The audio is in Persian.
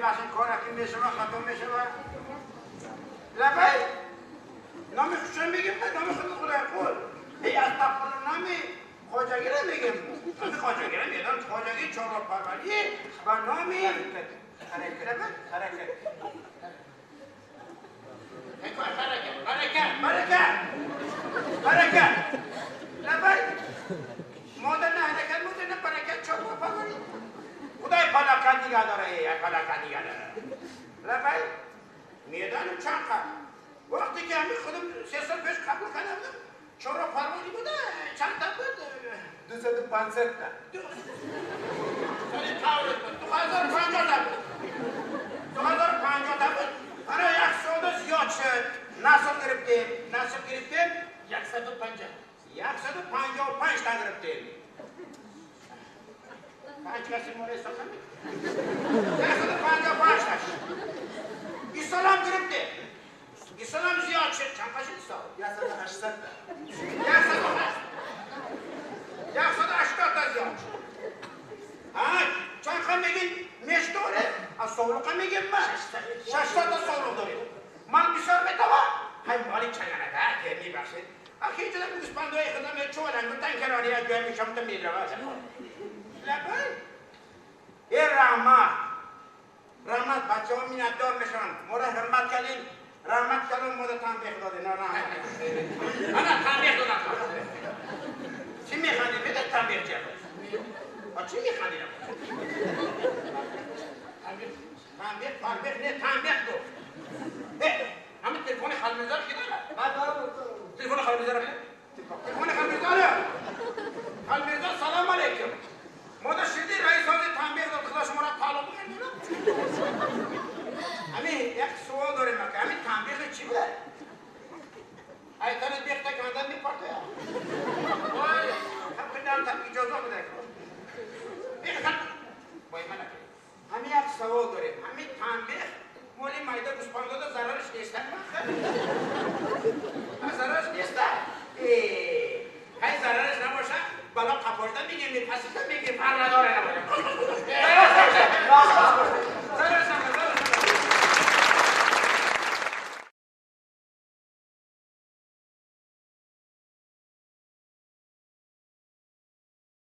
ببخشید کارکی میشه و خطا میشه و لبای نامی خوشم میگیم نه نامی خود خدای خود ای از تقبل نامی خواجگی رو میگیم نامی خواجگی رو میگیم خواجگی چهار پروری و نامی حرکت برکت لبای مادر نه حرکت مادر نه برکت چهار پروری خدای پلاکت دیگه داره ای پلاکت دیگه داره لبای میدانم چند قد وقتی که همین خودم 3 سال پیش قبول کرده بودم چهار پروری بوده چند تا بود 250 تا سالی تاورت بود 2050 تا بود 2050 تا بود برای یک سودا زیاد شد نصب گرفتیم 155 تا گرفتیم 5 کسی موره ساختم 155 تا ایسال هم گرفتیم ایسال هم زیاد شد چند پشت ایسال 180 تا زیاد شد چند خواهم میگین مشدوره از سولوقه میگیم من 60 تا سولوق داریم من بسیار بتوان های مالی چنگنه که میبخشید اخی جدا گوسپندوی خودم چولن گفتن کرانی از جای میشم تا میدروه لبای این رحمت بچه ها مینتدار میشن مورا حرمت کردیم رحمت کردیم مورا تنبیخ داده نه رحمت انا تنبیخ دادم چی میخوانی بده تنبیخ جرد چی میخوانی تنبیخ نه تنبیخ دو همه تلفون خالمیزار کی داره؟ تلفون خالمیزار خالمیزار سلام علیکم مادر شدی رئیس حاضر تنبیه داد خدا شما را تعلق بکنید همین یک سوال داریم که همین تنبیه چی بوده؟ ایتانت بیخته که مندن میپرده وای هم خیلی هم اجازه بده بیخته وای من نکنید همین یک سوال داریم همین تنبیه مولی مایده گوسپانده دا ضررش نیسته ضررش نیسته های ضررش نباشه بلا قپاشته میگیم میپسیده میگیم پر نداره نباشه